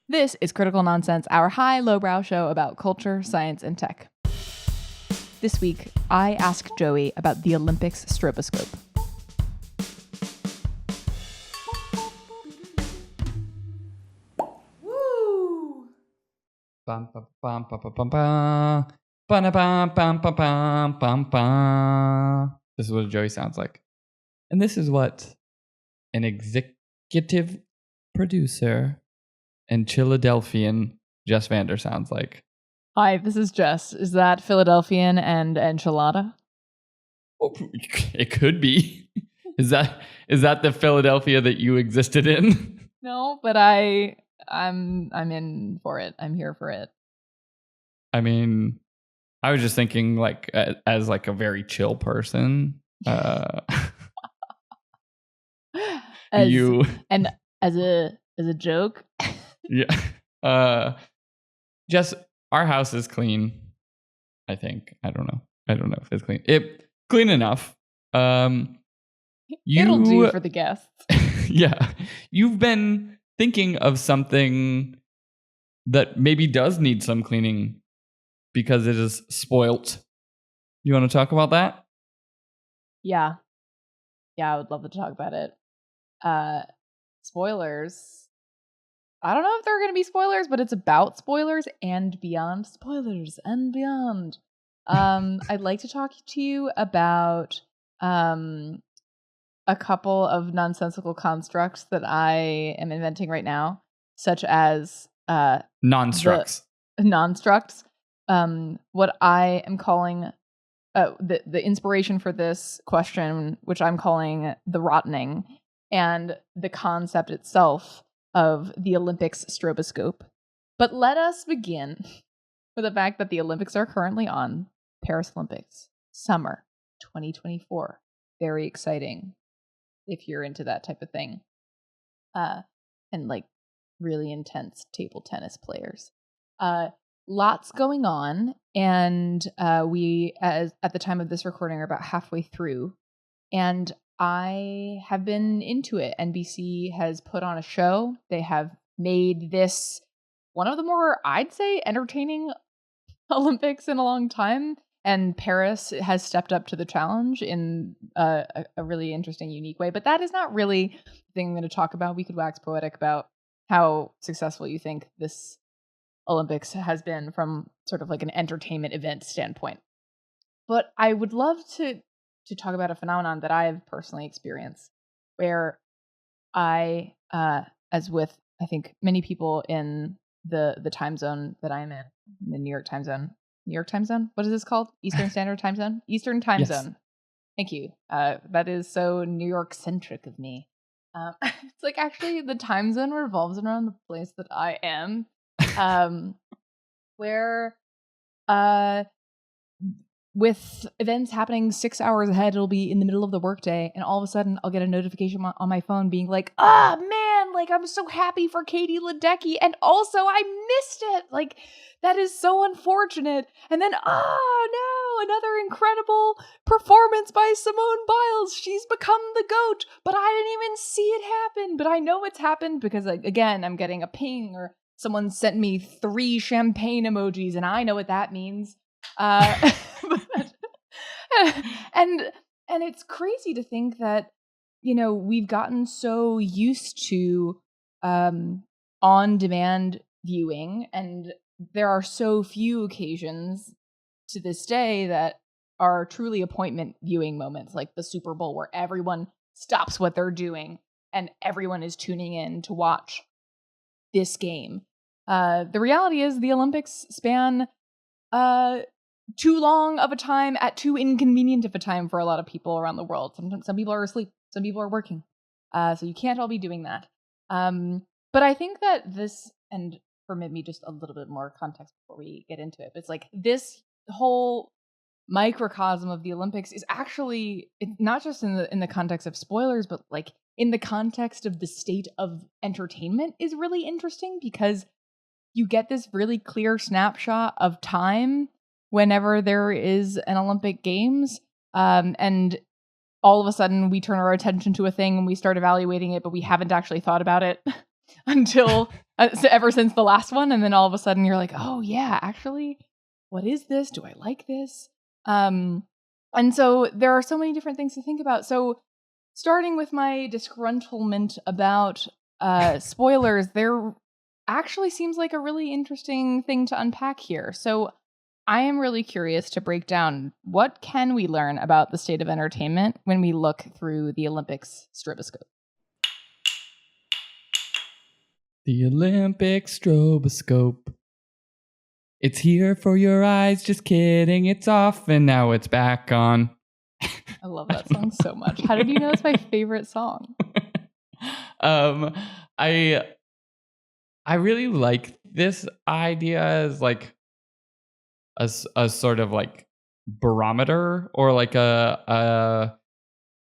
This is Critical Nonsense, our high-lowbrow show about culture, science, and tech. This week, I asked Joey about the Olympics Stroboscope. Woo! Bum, bum, bum, bum, bum, bum, bum. Ba-na-bum, bum, bum, bum, bum, bum. This is what Joey sounds like. And this is what an executive producer and Philadelphian Jess Vander sounds like. Hi, this is Jess. Is that Philadelphian and enchilada? Oh, it could be. Is that the Philadelphia that you existed in? No, but I'm in for it. I'm here for it. I mean, I was just thinking like as like a very chill person. As a joke. Yeah. Just our house is clean. I think. I don't know if it's clean. Clean enough. It'll do for the guests. Yeah. You've been thinking of something that maybe does need some cleaning because it is spoilt. You want to talk about that? Yeah, I would love to talk about it. Spoilers. I don't know if they're going to be spoilers, but it's about spoilers and beyond. Spoilers and beyond. I'd like to talk to you about a couple of nonsensical constructs that I am inventing right now, such as Non-structs. Non-structs. What I am calling the inspiration for this question, which I'm calling the rottening, and the concept itself of the Olympics Stroboscope. But let us begin with the fact that the Olympics are currently on. Paris Olympics, summer 2024. Very exciting if you're into that type of thing. And like really intense table tennis players. Lots going on, and we, at the time of this recording, are about halfway through, and I have been into it. NBC has put on a show. They have made this one of the more, I'd say, entertaining Olympics in a long time, and Paris has stepped up to the challenge in a really interesting, unique way. But that is not really the thing I'm going to talk about. We could wax poetic about how successful you think this Olympics has been from sort of like an entertainment event standpoint. But I would love to talk about a phenomenon that I've personally experienced, where I, as with I think many people in the time zone that I'm in, the New York time zone. New York time zone? What is this called? Eastern Standard Time Zone? Eastern Time Yes. Zone. Thank you. That is so New York centric of me. It's like actually the time zone revolves around the place that I am, where with events happening 6 hours ahead, it'll be in the middle of the workday, and all of a sudden I'll get a notification on my phone being like, man, like I'm so happy for Katie Ledecky, and also I missed it. Like, that is so unfortunate. And then, no, another incredible performance by Simone Biles. She's become the GOAT, but I didn't even see it happen. But I know it's happened because, like, again, I'm getting a ping or someone sent me 3 champagne emojis, and I know what that means. And it's crazy to think that, you know, we've gotten so used to on-demand viewing, and there are so few occasions to this day that are truly appointment viewing moments, like the Super Bowl, where everyone stops what they're doing and everyone is tuning in to watch this game. The reality is the Olympics span too long of a time at too inconvenient of a time for a lot of people around the world. Sometimes some people are asleep, some people are working. So you can't all be doing that. But I think that this, and for maybe just a little bit more context before we get into it, but it's like this whole microcosm of the Olympics is actually not just in the context of spoilers, but like in the context of the state of entertainment is really interesting, because you get this really clear snapshot of time whenever there is an Olympic Games, and all of a sudden we turn our attention to a thing and we start evaluating it, but we haven't actually thought about it until ever since the last one. And then all of a sudden you're like, oh yeah, actually, what is this? Do I like this? And so there are so many different things to think about. So starting with my disgruntlement about spoilers, there actually seems like a really interesting thing to unpack here. So I am really curious to break down what can we learn about the state of entertainment when we look through the Olympics Stroboscope. The Olympics Stroboscope. It's here for your eyes, just kidding. It's off and now it's back on. I love that song so much. How did you know it's my favorite song? I really like this idea as like a sort of like barometer, or like a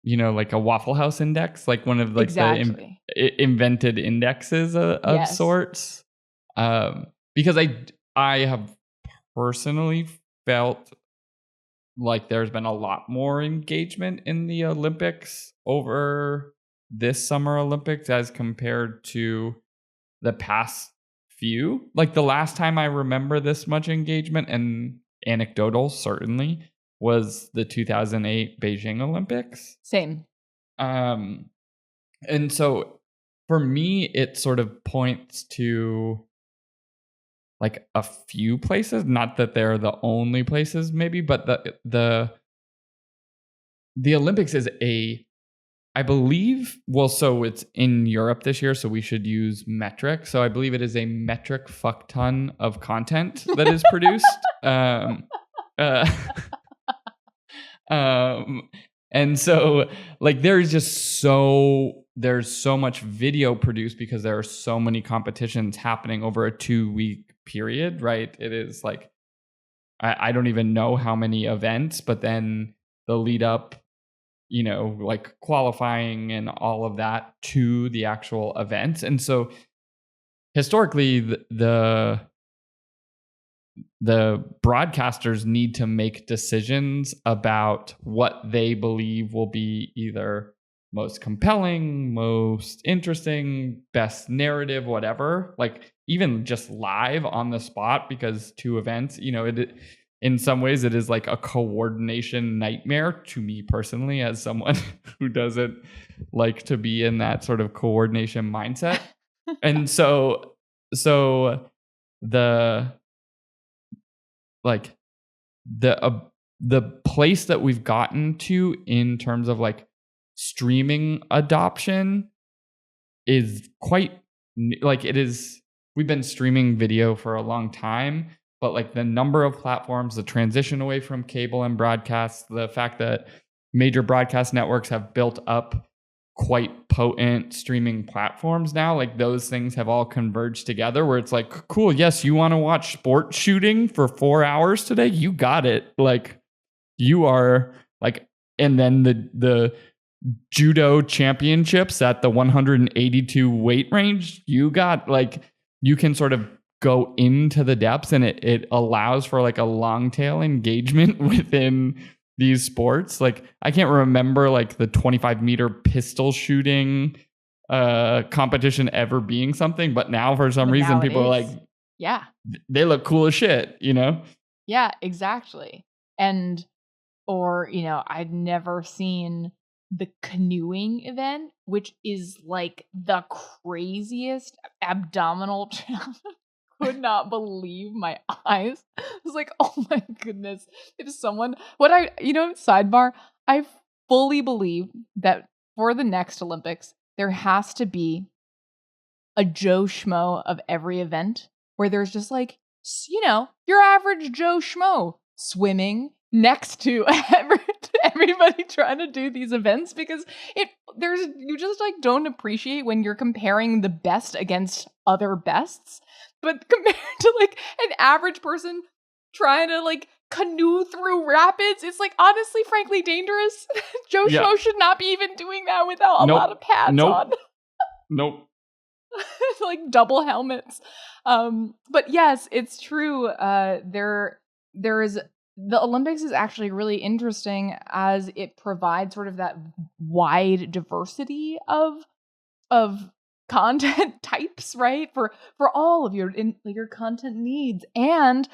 like a Waffle House index, like one of like exactly. the invented indexes of yes. sorts. Because I have personally felt like there's been a lot more engagement in the Olympics over this Summer Olympics as compared to the past few. Like the last time I remember this much engagement, and anecdotal certainly, was the 2008 Beijing Olympics. Same. And so for me, it sort of points to like a few places, not that they're the only places maybe, but the Olympics is I believe, well, so it's in Europe this year, so we should use metric. So I believe it is a metric fuck ton of content that is produced. And so like there's so much video produced because there are so many competitions happening over a 2-week period, right? It is like, I don't even know how many events, but then the lead up, like qualifying and all of that to the actual events. And so historically the broadcasters need to make decisions about what they believe will be either most compelling, most interesting, best narrative, whatever, like even just live on the spot, because 2 events, it in some ways it is like a coordination nightmare to me personally, as someone who doesn't like to be in that sort of coordination mindset. And so the like the place that we've gotten to in terms of like streaming adoption is quite like, it is, we've been streaming video for a long time, but like the number of platforms, the transition away from cable and broadcast, the fact that major broadcast networks have built up quite potent streaming platforms now, like those things have all converged together where it's like, cool, yes, you want to watch sport shooting for 4 hours today, you got it. Like you are like, and then the judo championships at the 182 weight range, you got like, you can sort of go into the depths, and it allows for like a long tail engagement within these sports. Like I can't remember like the 25-meter pistol shooting competition ever being something, but now for some reason people are like, yeah, they look cool as shit, Yeah, exactly. And or I'd never seen the canoeing event, which is like the craziest abdominal challenge. Could not believe my eyes. I was like, oh my goodness. If someone, sidebar, I fully believe that for the next Olympics, there has to be a Joe Schmo of every event where there's just like, your average Joe Schmo swimming next to everybody trying to do these events, because you just like don't appreciate when you're comparing the best against other bests. But compared to like an average person trying to like canoe through rapids, it's like honestly, frankly, dangerous. Joe Schmo should not be even doing that without a lot of pads on. Nope. Like double helmets. But yes, it's true. There is, the Olympics is actually really interesting as it provides sort of that wide diversity of content types, right? For all of your content needs. And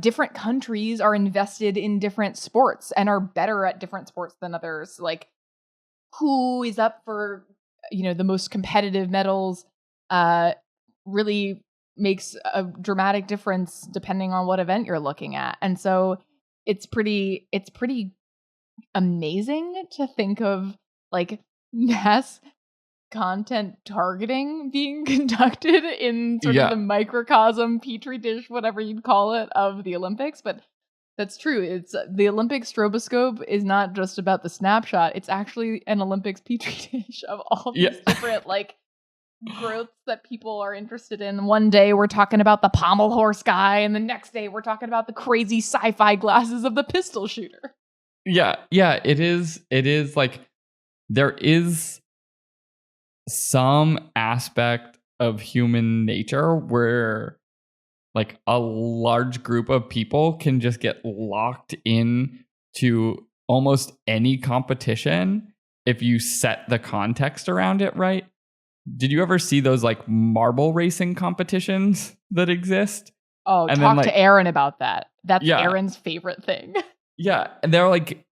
different countries are invested in different sports and are better at different sports than others. Like, who is up for, the most competitive medals really makes a dramatic difference depending on what event you're looking at. And so it's pretty amazing to think of like mass content targeting being conducted in sort of the microcosm, petri dish, whatever you'd call it, of the Olympics. But that's true. It's the Olympics Stroboscope is not just about the snapshot. It's actually an Olympics petri dish of all these different like growths that people are interested in. One day we're talking about the pommel horse guy, and the next day we're talking about the crazy sci-fi glasses of the pistol shooter. Yeah, it is like there is some aspect of human nature where like a large group of people can just get locked in to almost any competition if you set the context around it right. Did you ever see those like marble racing competitions that exist? Oh, and talk to Aaron about that. That's Aaron's favorite thing. Yeah, and they're like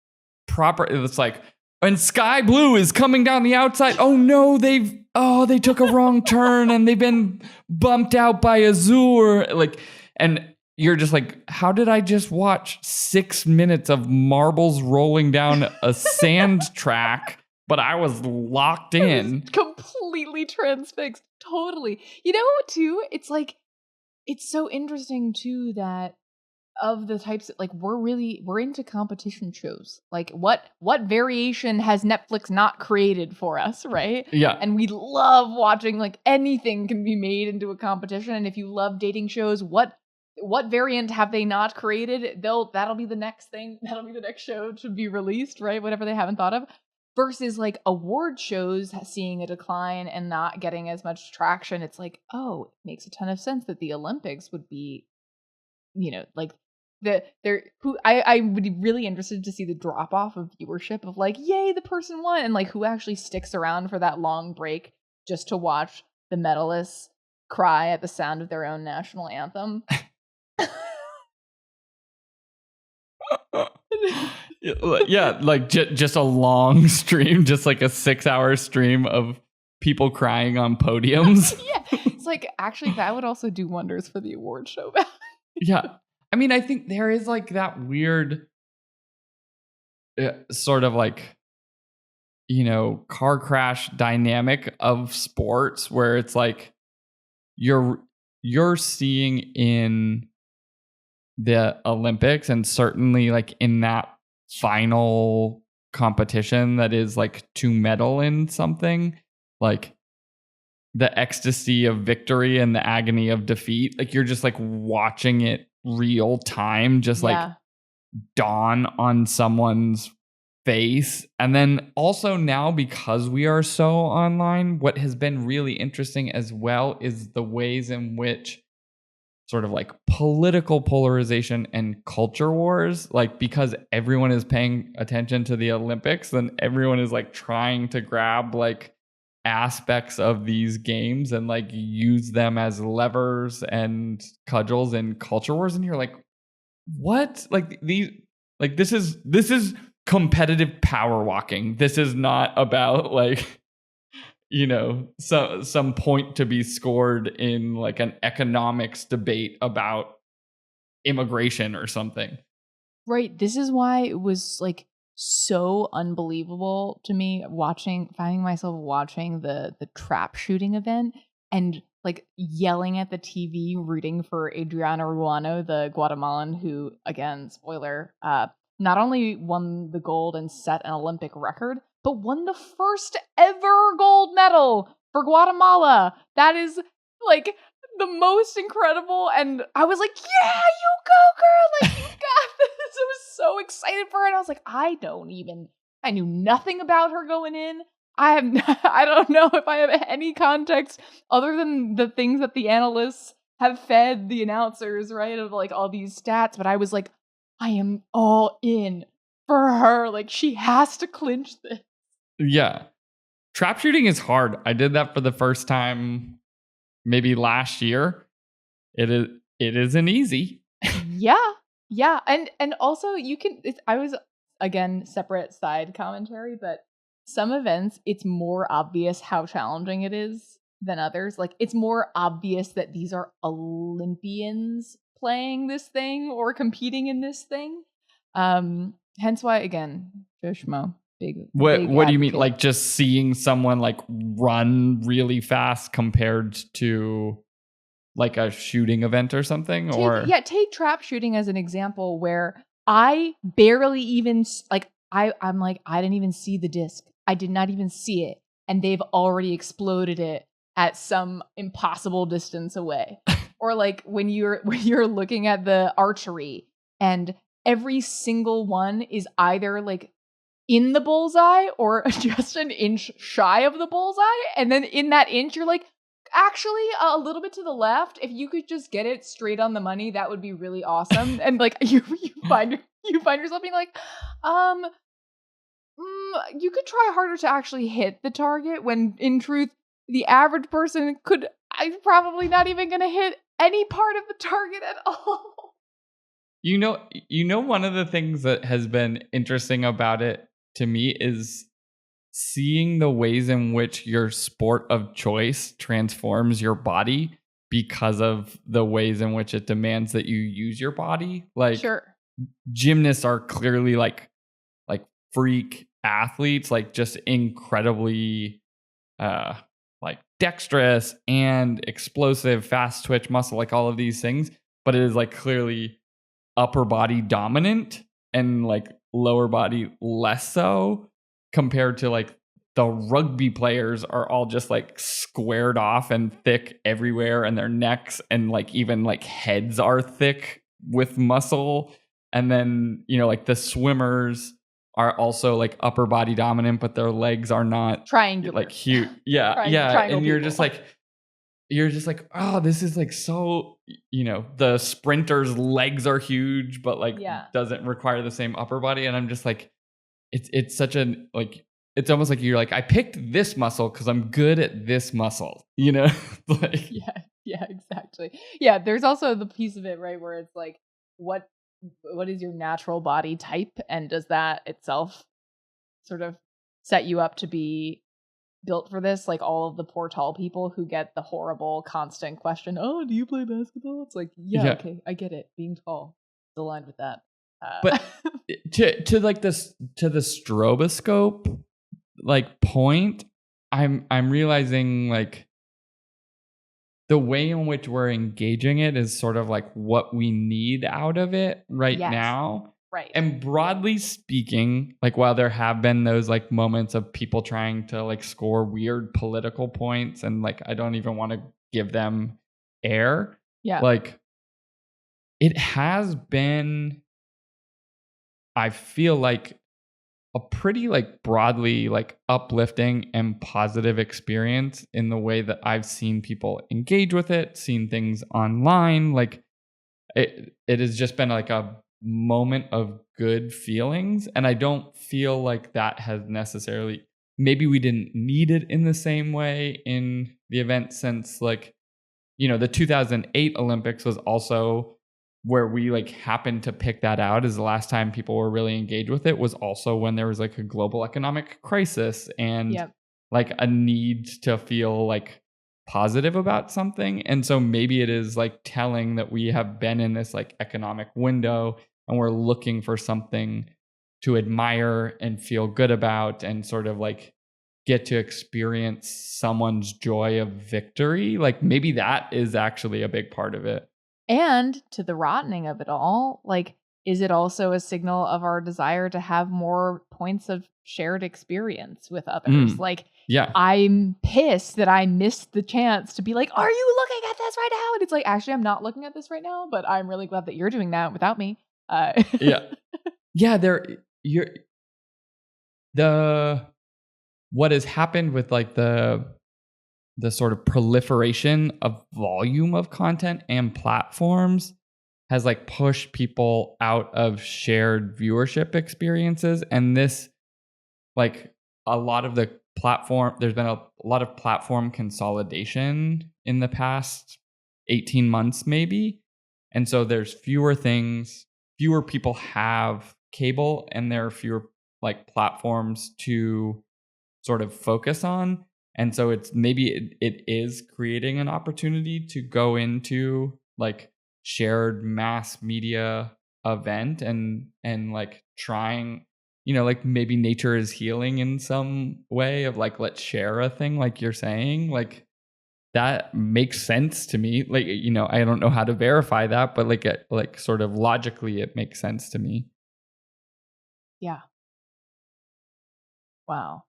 proper. It's like, and Sky Blue is coming down the outside. Oh no, they took a wrong turn and they've been bumped out by Azure. Like, and you're just like, how did I just watch 6 minutes of marbles rolling down a sand track? But I was locked in. Completely transfixed. Totally. Too, it's like, it's so interesting too that of the types that like we're into competition shows. Like what variation has Netflix not created for us, right? Yeah. And we love watching, like, anything can be made into a competition. And if you love dating shows, what variant have they not created? That'll be the next thing. That'll be the next show to be released, right? Whatever they haven't thought of. Versus like award shows seeing a decline and not getting as much traction. It's like, oh, it makes a ton of sense that the Olympics would be, like I would be really interested to see the drop off of viewership of like, yay, the person won, and like who actually sticks around for that long break just to watch the medalists cry at the sound of their own national anthem. Yeah, like just a long stream, just like a 6-hour stream of people crying on podiums. Yeah, it's like, actually that would also do wonders for the award show. Yeah, I mean, I think there is like that weird sort of like, car crash dynamic of sports where it's like you're seeing in the Olympics, and certainly like in that final competition that is like to medal in something, like the ecstasy of victory and the agony of defeat. Like you're just like watching it real time, just like dawn on someone's face. And then also now, because we are so online, what has been really interesting as well is the ways in which sort of like political polarization and culture wars, like because everyone is paying attention to the Olympics, then everyone is like trying to grab like aspects of these games and like use them as levers and cudgels in culture wars. And you're like, what? Like these, like this is competitive power walking. This is not about like, some point to be scored in like an economics debate about immigration or something. Right. This is why it was like so unbelievable to me finding myself watching the trap shooting event and like yelling at the TV, rooting for Adriana Ruano, the Guatemalan who, again, spoiler, not only won the gold and set an Olympic record, but won the first ever gold medal for Guatemala. That is like the most incredible. And I was like, yeah, you go, girl. Like, you got this. I was so excited for her. And I was like, I knew nothing about her going in. I don't know if I have any context other than the things that the analysts have fed the announcers, right? Of like all these stats. But I was like, I am all in for her. Like, she has to clinch this. Yeah. trap shooting is hard. I did that for the first time maybe last year. It isn't easy. Yeah. And also I was, again, separate side commentary, but some events, it's more obvious how challenging it is than others. Like, it's more obvious that these are Olympians playing this thing or competing in this thing. Hence why, again, Joe Schmo, big What do you mean? advocate. Like, just seeing someone like run really fast compared to like a shooting event or something? Take trap shooting as an example, where I barely even, like, I'm like, I didn't even see the disc. I did not even see it. And they've already exploded it at some impossible distance away. Or like when you're looking at the archery and every single one is either like in the bullseye or just an inch shy of the bullseye. And then in that inch, you're like, actually, a little bit to the left. If you could just get it straight on the money, that would be really awesome. And like you find yourself being like, you could try harder to actually hit the target. When in truth, the average person I'm probably not even going to hit any part of the target at all. You know, one of the things that has been interesting about it to me is seeing the ways in which your sport of choice transforms your body because of the ways in which it demands that you use your body. Like, sure, gymnasts are clearly like freak athletes, like just incredibly like dexterous and explosive, fast twitch muscle, like all of these things. But it is like clearly upper body dominant and like lower body less so, compared to like the rugby players are all just like squared off and thick everywhere, and their necks and like even like heads are thick with muscle. And then, you know, like the swimmers are also like upper body dominant, but their legs are not triangular, like huge. Yeah. And you're just like, oh, this is like so, you know, the sprinter's legs are huge, but like doesn't require the same upper body. And I'm just like, it's such an like, it's almost like you're like, I picked this muscle because I'm good at this muscle, you know? Like, yeah, exactly. Yeah, there's also the piece of it, right, where it's like, what is your natural body type, and does that itself sort of set you up to be built for this? Like all of the poor tall people who get the horrible constant question, oh, do you play basketball? It's like, yeah. Okay, I get it, being tall is aligned with that. But to like this, to the stroboscope like point, I'm realizing like the way in which we're engaging it is sort of like what we need out of it right now. Right. And broadly speaking, like while there have been those like moments of people trying to like score weird political points, and like I don't even want to give them air. Yeah. Like it has been, I feel like, a pretty like broadly like uplifting and positive experience in the way that I've seen people engage with it, seen things online. Like it has just been like a moment of good feelings. And I don't feel like that has necessarily, maybe we didn't need it in the same way in the event, since like, you know, the 2008 Olympics was also where we like happened to pick that out as the last time people were really engaged with it, was also when there was like a global economic crisis and like a need to feel like positive about something. And so maybe it is like telling that we have been in this like economic window and we're looking for something to admire and feel good about and sort of like get to experience someone's joy of victory. Like maybe that is actually a big part of it. And to the rottening of it all, like, is it also a signal of our desire to have more points of shared experience with others? Like, I'm pissed that I missed the chance to be like, are you looking at this right now? And it's like, actually, I'm not looking at this right now, but I'm really glad that you're doing that without me. What has happened with like the sort of proliferation of volume of content and platforms has like pushed people out of shared viewership experiences. And this, like a lot of the there's been a lot of platform consolidation in the past 18 months maybe. And so there's fewer people have cable, and there are fewer like platforms to sort of focus on. And so it's maybe it is creating an opportunity to go into like shared mass media event and like trying, like maybe nature is healing in some way of like, let's share a thing like you're saying. Like that makes sense to me. Like, I don't know how to verify that, but like sort of logically it makes sense to me. Yeah. Wow.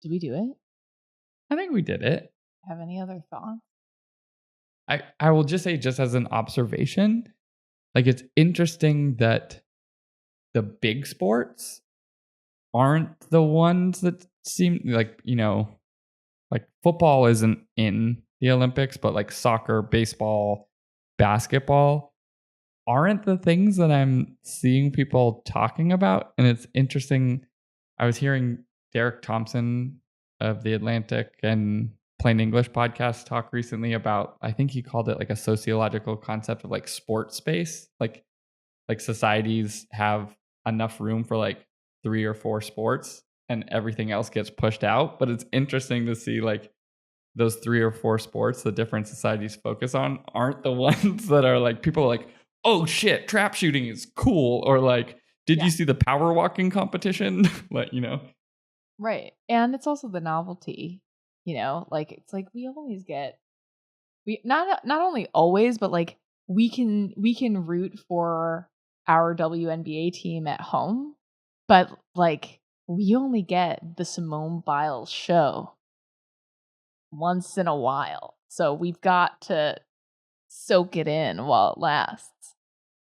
Did we do it? I think we did it. Have any other thoughts? I will just say, just as an observation, like it's interesting that the big sports aren't the ones that seem like, like football isn't in the Olympics, but like soccer, baseball, basketball aren't the things that I'm seeing people talking about. And it's interesting. I was hearing Derek Thompson of The Atlantic and Plain English podcast talk recently about, I think he called it like a sociological concept of like sport space. Like societies have enough room for like 3 or 4 sports and everything else gets pushed out. But it's interesting to see like those 3 or 4 sports the different societies focus on aren't the ones that are like, people are like, oh shit, trap shooting is cool. Or like, did you see the power walking competition? Like, Right. And it's also the novelty, like it's like we not only always, but like we can root for our WNBA team at home, but like we only get the Simone Biles show once in a while. So we've got to soak it in while it lasts.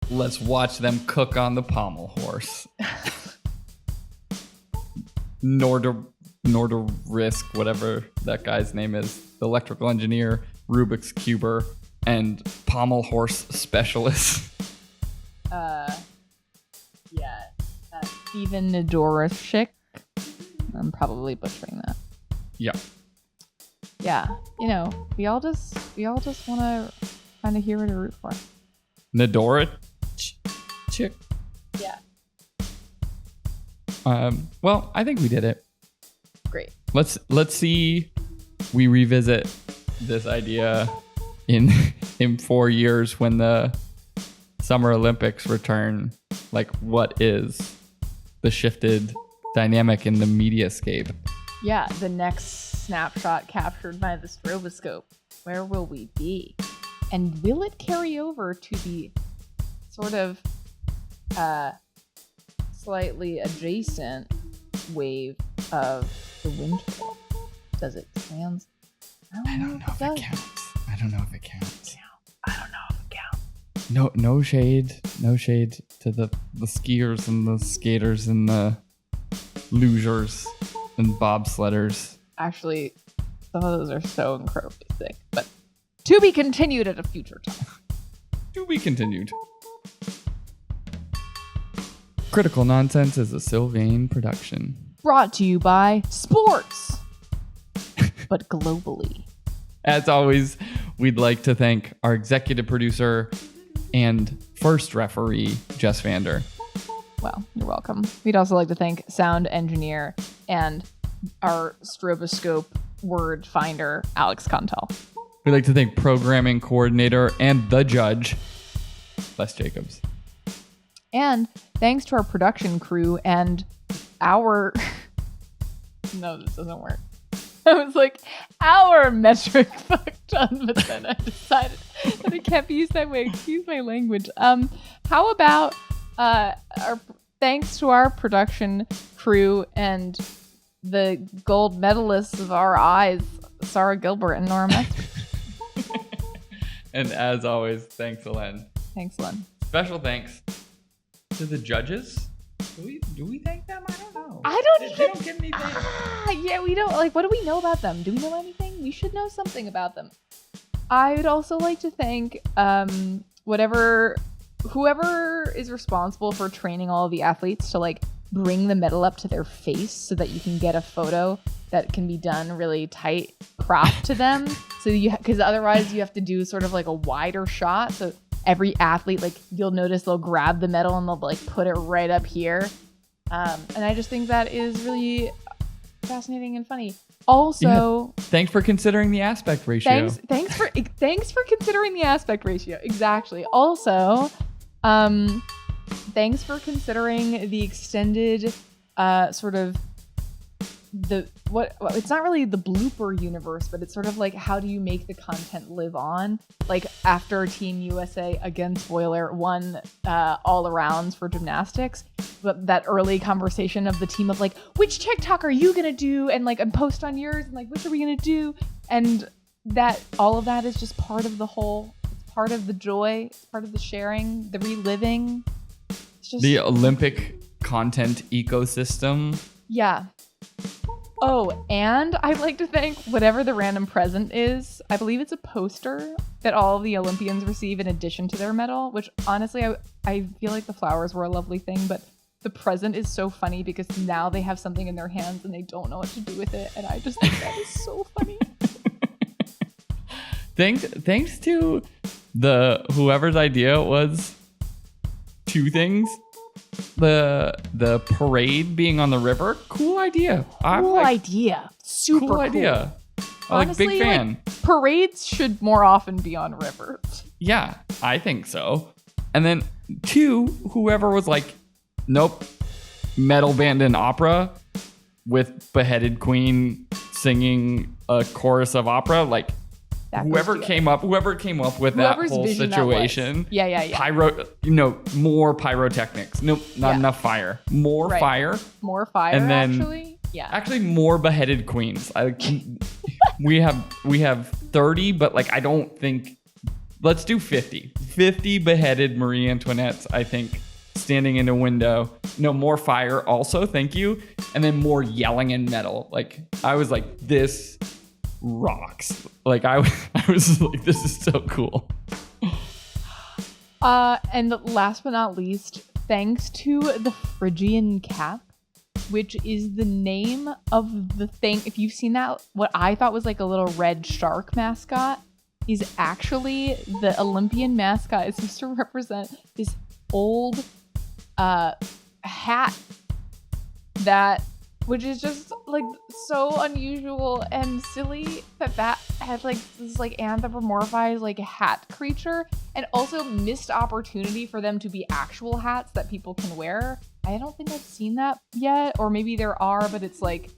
Let's watch them cook on the pommel horse. Nor to risk whatever that guy's name is, the electrical engineer, Rubik's Cuber, and pommel horse specialist. Steven Nadorashik. I'm probably butchering that. Yeah. Yeah, we all just want to kind of hear what to root for. Nadorashik. Yeah. Well, I think we did it. Great. Let's see. We revisit this idea in 4 years when the Summer Olympics return. Like, what is the shifted dynamic in the mediascape? Yeah, the next snapshot captured by the stroboscope. Where will we be? And will it carry over to the sort of slightly adjacent wave of the winter? Does it trans? I don't know if it counts. I don't know if it counts. No, no shade to the skiers and the skaters and the lugers and bobsledders. Actually, some of those are so incredibly sick, but to be continued at a future time. To be continued. Critical Nonsense is a Sylvain production. Brought to you by sports, but globally. As always, we'd like to thank our executive producer and first referee, Jess Vander. Well, you're welcome. We'd also like to thank sound engineer and our stroboscope word finder, Alex Contel. We'd like to thank programming coordinator and the judge, Les Jacobs. And thanks to our production crew and our... No, this doesn't work. I was like, our metric fucked on, but then I decided that it can't be used that way. Excuse my language. How about our thanks to our production crew and the gold medalists of our eyes, Sarah Gilbert and Nora Metzger. And as always, thanks, Elen. Thanks, Len. Special thanks to the judges. Do we thank them? I don't know. They don't get anything. Yeah, we don't. Like, what do we know about them? Do we know anything? We should know something about them. I would also like to thank whoever is responsible for training all of the athletes to like bring the medal up to their face so that you can get a photo that can be done really tight cropped to them. So because otherwise you have to do sort of like a wider shot. So every athlete, like you'll notice they'll grab the medal and they'll like put it right up here. And I just think that is really fascinating and funny. Also, thanks for considering the aspect ratio. Thanks for considering the aspect ratio. Exactly. Also, thanks for considering the extended sort of it's not really the blooper universe, but it's sort of like, how do you make the content live on? Like after Team USA against Spoiler won all arounds for gymnastics, but that early conversation of the team of like, which TikTok are you gonna do, and like, and post on yours, and like, which are we gonna do? And that all of that is just part of the whole. It's part of the joy. It's part of the sharing, the reliving. It's just the Olympic content ecosystem. Yeah. Oh, and I'd like to thank whatever the random present is. I believe it's a poster that all of the Olympians receive in addition to their medal, which honestly, I feel like the flowers were a lovely thing, but the present is so funny because now they have something in their hands and they don't know what to do with it. And I just think that is so funny. Thanks to whoever's idea was two things. The parade being on the river, cool idea. Super cool idea. Honestly, big fan. Like, parades should more often be on rivers. Yeah, I think so. And then 2, whoever was like, nope, metal band and opera with beheaded queen singing a chorus of opera, like whoever came up with that whole situation. Yeah. More pyrotechnics. Nope, not enough fire. More fire. More fire, and then, actually. Yeah. Actually, more beheaded queens. We have 30, but like I don't think. Let's do 50. 50 beheaded Marie Antoinettes, I think, standing in a window. No, more fire also, thank you. And then more yelling and metal. Like, I was like, this rocks. Like, I was like, this is so cool. And last but not least, thanks to the Phrygian cap, which is the name of the thing. If you've seen that, what I thought was like a little red shark mascot is actually the Olympian mascot. It's supposed to represent this old hat which is just like so unusual and silly that had like this like anthropomorphized like hat creature, and also missed opportunity for them to be actual hats that people can wear. I don't think I've seen that yet, or maybe there are, but it's like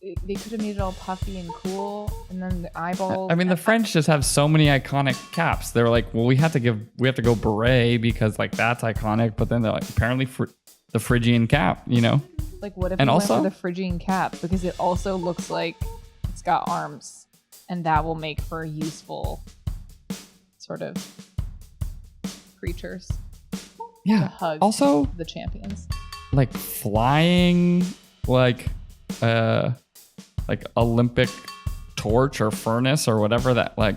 they could have made it all puffy and cool, and then the eyeballs. I mean, the French just have so many iconic caps. They're like, well, we have to go beret because like that's iconic, but then they're like, apparently for the Phrygian cap, Like, what if we went for the Phrygian cap? Because it also looks like it's got arms, and that will make for useful sort of creatures. Yeah. To hug also, the champions. Like flying, like Olympic torch or furnace or whatever that, like,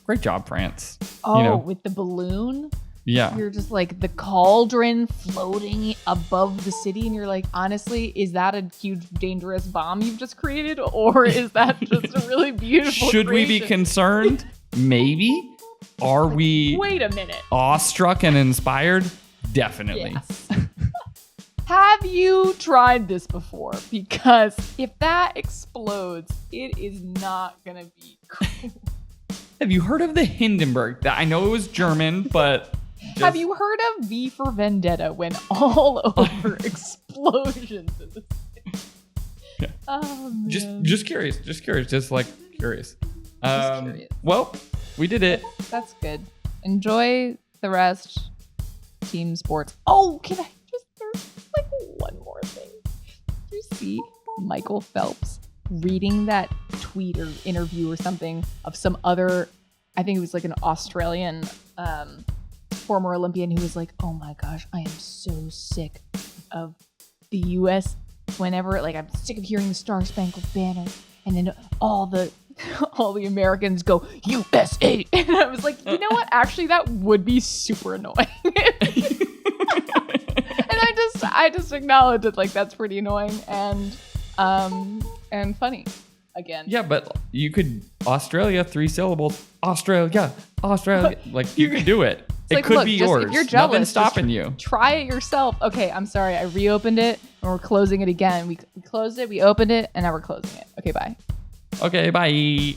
great job, France. Oh, with the balloon? Yeah. You're just like the cauldron floating above the city, and you're like, honestly, is that a huge dangerous bomb you've just created, or is that just a really beautiful Should creation? we be concerned? Maybe. Are we Wait a minute. Awestruck and inspired? Definitely. Yes. Have you tried this before? Because if that explodes, it is not gonna be cool. Have you heard of the Hindenburg? I know it was German, but have you heard of V for Vendetta when all over explosions in the city? Yeah. Oh, man. Just curious. Just curious. Just curious. Well, we did it. That's good. Enjoy the rest. Team sports. Oh, can I just, there's like one more thing. Did you see Michael Phelps reading that tweet or interview or something of some other, I think it was like an Australian former Olympian who was like, oh my gosh, I am so sick of the US whenever, like, I'm sick of hearing the Star Spangled Banner, and then all the Americans go USA, and I was like, you know what, actually that would be super annoying. And I I just acknowledge it. Like, that's pretty annoying and funny. Again. Yeah, but you could Australia 3 syllables. Australia. Like you could do it. It like, could look, be just, yours. If you're jealous, Nothing's stopping you. Try it yourself. Okay, I'm sorry. I reopened it and we're closing it again. We closed it, we opened it, and now we're closing it. Okay, bye. Okay, bye.